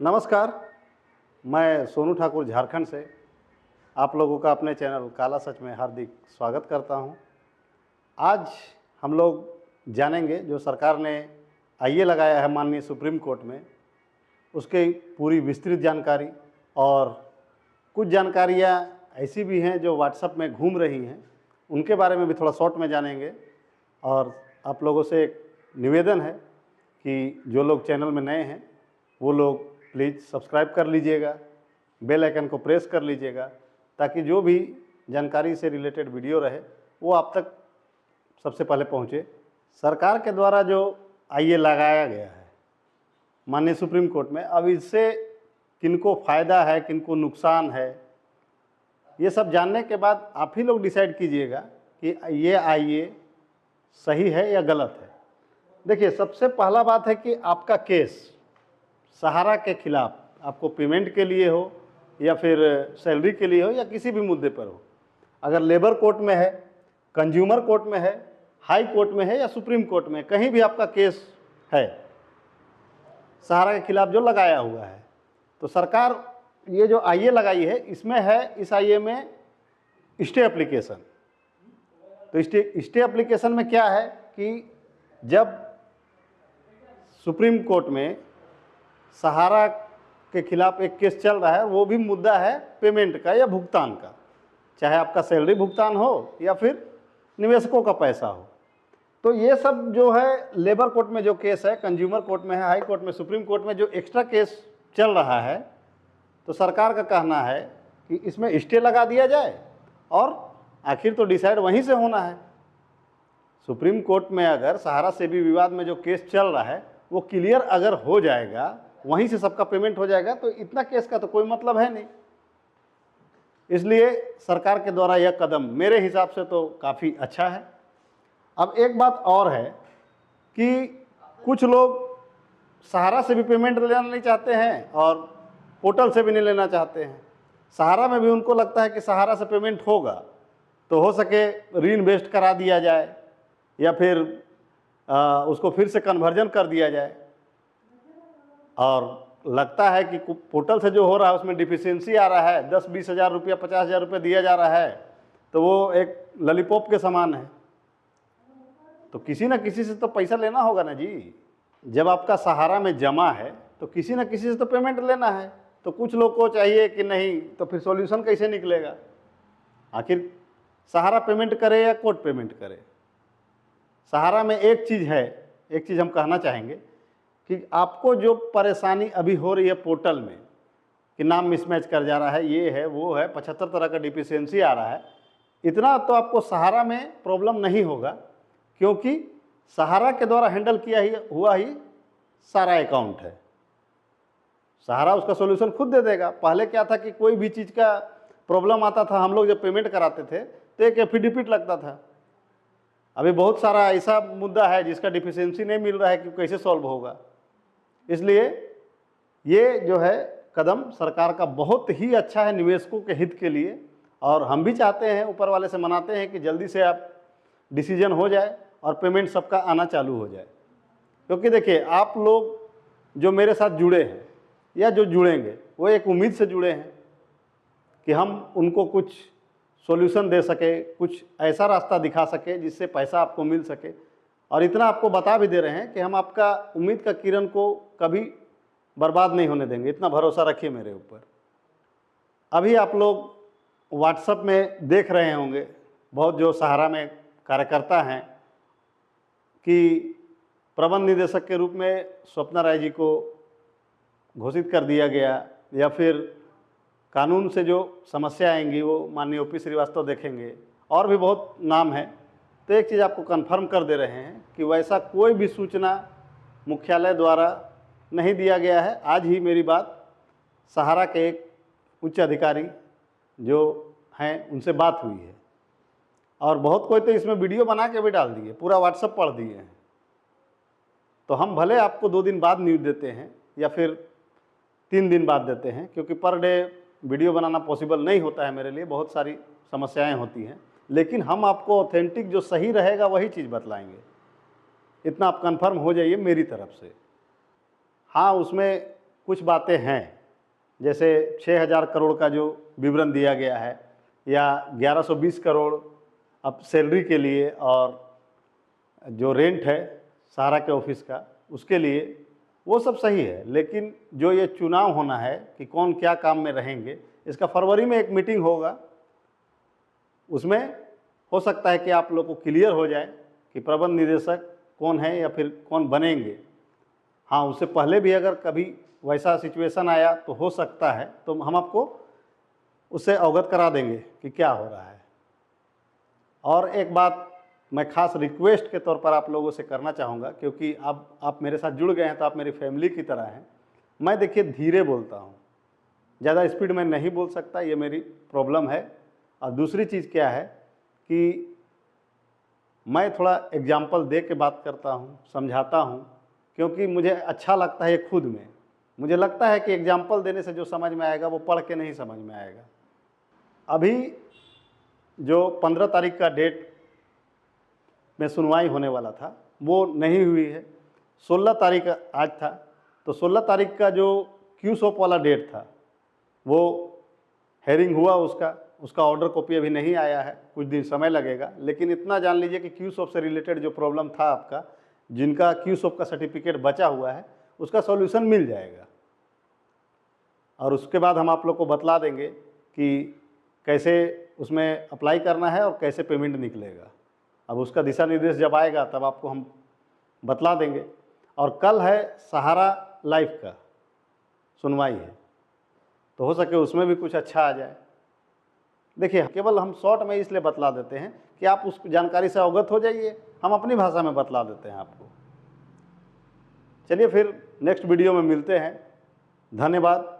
नमस्कार, मैं सोनू ठाकुर झारखंड से आप लोगों का अपने चैनल काला सच में हार्दिक स्वागत करता हूं। आज हम लोग जानेंगे जो सरकार ने आईए लगाया है माननीय सुप्रीम कोर्ट में, उसकी पूरी विस्तृत जानकारी और कुछ जानकारियां ऐसी भी हैं जो व्हाट्सएप में घूम रही हैं, उनके बारे में भी थोड़ा शॉर्ट में जानेंगे। और आप लोगों से एक निवेदन है कि जो लोग चैनल में नए हैं वो लोग प्लीज़ सब्सक्राइब कर लीजिएगा, बेल आइकन को प्रेस कर लीजिएगा, ताकि जो भी जानकारी से रिलेटेड वीडियो रहे वो आप तक सबसे पहले पहुँचे। सरकार के द्वारा जो आईए लगाया गया है माननीय सुप्रीम कोर्ट में, अब इससे किनको फ़ायदा है किनको नुकसान है, ये सब जानने के बाद आप ही लोग डिसाइड कीजिएगा कि ये आईए सही है या गलत है। देखिए, सबसे पहला बात है कि आपका केस सहारा के खिलाफ, आपको पेमेंट के लिए हो या फिर सैलरी के लिए हो या किसी भी मुद्दे पर हो, अगर लेबर कोर्ट में है, कंज्यूमर कोर्ट में है, हाई कोर्ट में है या सुप्रीम कोर्ट में, कहीं भी आपका केस है सहारा के खिलाफ जो लगाया हुआ है, तो सरकार ये जो आईए लगाई है इसमें है, इस आईए में स्टे एप्लीकेशन। तो स्टे एप्लीकेशन में क्या है कि जब सुप्रीम कोर्ट में सहारा के खिलाफ एक केस चल रहा है, वो भी मुद्दा है पेमेंट का या भुगतान का, चाहे आपका सैलरी भुगतान हो या फिर निवेशकों का पैसा हो, तो ये सब जो है लेबर कोर्ट में जो केस है, कंज्यूमर कोर्ट में है, हाई कोर्ट में, सुप्रीम कोर्ट में जो एक्स्ट्रा केस चल रहा है, तो सरकार का कहना है कि इसमें स्टे लगा दिया जाए और आखिर तो डिसाइड वहीं से होना है। सुप्रीम कोर्ट में अगर सहारा से भी विवाद में जो केस चल रहा है वो क्लियर अगर हो जाएगा, वहीं से सबका पेमेंट हो जाएगा, तो इतना केस का तो कोई मतलब है नहीं। इसलिए सरकार के द्वारा यह कदम मेरे हिसाब से तो काफ़ी अच्छा है। अब एक बात और है कि कुछ लोग सहारा से भी पेमेंट लेना नहीं चाहते हैं और पोर्टल से भी नहीं लेना चाहते हैं। सहारा में भी उनको लगता है कि सहारा से पेमेंट होगा तो हो सके रीइन्वेस्ट करा दिया जाए या फिर उसको फिर से कन्वर्जन कर दिया जाए, और लगता है कि पोर्टल से जो हो रहा है उसमें डिफिशियंसी आ रहा है, 10-20 हज़ार रुपया, 50 हज़ार रुपये दिया जा रहा है, तो वो एक लॉलीपॉप के समान है। तो किसी न किसी से तो पैसा लेना होगा ना जी। जब आपका सहारा में जमा है तो किसी न किसी से तो पेमेंट लेना है। तो कुछ लोग को चाहिए कि नहीं, तो फिर सॉल्यूशन कैसे निकलेगा? आखिर सहारा पेमेंट करे या कोर्ट पेमेंट करे? सहारा में एक चीज़ हम कहना चाहेंगे कि आपको जो परेशानी अभी हो रही है पोर्टल में कि नाम मिसमैच कर जा रहा है, ये है वो है, 75 तरह का डिफिशियंसी आ रहा है, इतना तो आपको सहारा में प्रॉब्लम नहीं होगा, क्योंकि सहारा के द्वारा हैंडल हुआ ही सारा अकाउंट है। सहारा उसका सॉल्यूशन खुद दे देगा। पहले क्या था कि कोई भी चीज़ का प्रॉब्लम आता था, हम लोग जब पेमेंट कराते थे तो एक एफिडेविट लगता था। अभी बहुत सारा ऐसा मुद्दा है जिसका डिफिशियंसी नहीं मिल रहा है कि कैसे सॉल्व होगा। इसलिए ये जो है कदम सरकार का बहुत ही अच्छा है निवेशकों के हित के लिए, और हम भी चाहते हैं, ऊपर वाले से मनाते हैं कि जल्दी से आप डिसीजन हो जाए और पेमेंट सबका आना चालू हो जाए। क्योंकि देखिए, आप लोग जो मेरे साथ जुड़े हैं या जो जुड़ेंगे वो एक उम्मीद से जुड़े हैं कि हम उनको कुछ सॉल्यूशन दे सके, कुछ ऐसा रास्ता दिखा सके जिससे पैसा आपको मिल सके, और इतना आपको बता भी दे रहे हैं कि हम आपका उम्मीद का किरण को कभी बर्बाद नहीं होने देंगे, इतना भरोसा रखिए मेरे ऊपर। अभी आप लोग व्हाट्सएप में देख रहे होंगे, बहुत जो सहारा में कार्यकर्ता हैं, कि प्रबंध निदेशक के रूप में स्वप्ना राय जी को घोषित कर दिया गया, या फिर कानून से जो समस्या आएंगी वो माननीय ओपी श्रीवास्तव देखेंगे, और भी बहुत नाम है। तो एक चीज़ आपको कंफर्म कर दे रहे हैं कि वैसा कोई भी सूचना मुख्यालय द्वारा नहीं दिया गया है। आज ही मेरी बात सहारा के एक उच्च अधिकारी जो हैं उनसे बात हुई है, और बहुत कोई तो इसमें वीडियो बना के भी डाल दिए, पूरा व्हाट्सएप पढ़ दिए हैं। तो हम भले आपको 2 दिन बाद न्यूज़ देते हैं या फिर 3 दिन बाद देते हैं, क्योंकि पर डे वीडियो बनाना पॉसिबल नहीं होता है मेरे लिए, बहुत सारी समस्याएं होती हैं, लेकिन हम आपको ऑथेंटिक जो सही रहेगा वही चीज़ बतलाएंगे। इतना आप कंफर्म हो जाइए मेरी तरफ से। हाँ, उसमें कुछ बातें हैं, जैसे 6000 करोड़ का जो विवरण दिया गया है या 1120 करोड़ अब सैलरी के लिए और जो रेंट है सहारा के ऑफिस का उसके लिए, वो सब सही है। लेकिन जो ये चुनाव होना है कि कौन क्या काम में रहेंगे, इसका फरवरी में एक मीटिंग होगा, उसमें हो सकता है कि आप लोग को क्लियर हो जाए कि प्रबंध निदेशक कौन है या फिर कौन बनेंगे। हाँ, उससे पहले भी अगर कभी वैसा सिचुएशन आया तो हो सकता है, तो हम आपको उससे अवगत करा देंगे कि क्या हो रहा है। और एक बात मैं खास रिक्वेस्ट के तौर पर आप लोगों से करना चाहूँगा, क्योंकि अब आप मेरे साथ जुड़ गए हैं तो आप मेरी फैमिली की तरह हैं। मैं देखिए धीरे बोलता हूँ, ज़्यादा स्पीड में नहीं बोल सकता, ये मेरी प्रॉब्लम है। और दूसरी चीज़ क्या है कि मैं थोड़ा एग्जाम्पल दे के बात करता हूँ, समझाता हूँ, क्योंकि मुझे अच्छा लगता है ये खुद में। मुझे लगता है कि एग्जाम्पल देने से जो समझ में आएगा वो पढ़ के नहीं समझ में आएगा। अभी जो 15 तारीख का डेट में सुनवाई होने वाला था वो नहीं हुई है, 16 तारीख आज था, तो 16 तारीख का जो क्यूसॉप वाला डेट था वो हेयरिंग हुआ, उसका ऑर्डर कॉपी अभी नहीं आया है, कुछ दिन समय लगेगा। लेकिन इतना जान लीजिए कि क्यूसॉप से रिलेटेड जो प्रॉब्लम था आपका, जिनका क्यूसॉप का सर्टिफिकेट बचा हुआ है, उसका सॉल्यूशन मिल जाएगा। और उसके बाद हम आप लोग को बतला देंगे कि कैसे उसमें अप्लाई करना है और कैसे पेमेंट निकलेगा। अब उसका दिशा निर्देश जब आएगा तब आपको हम बतला देंगे। और कल है सहारा लाइफ का सुनवाई है, तो हो सके उसमें भी कुछ अच्छा आ जाए। देखिए, केवल हम शॉर्ट में इसलिए बतला देते हैं कि आप उस जानकारी से अवगत हो जाइए, हम अपनी भाषा में बतला देते हैं आपको। चलिए फिर नेक्स्ट वीडियो में मिलते हैं। धन्यवाद।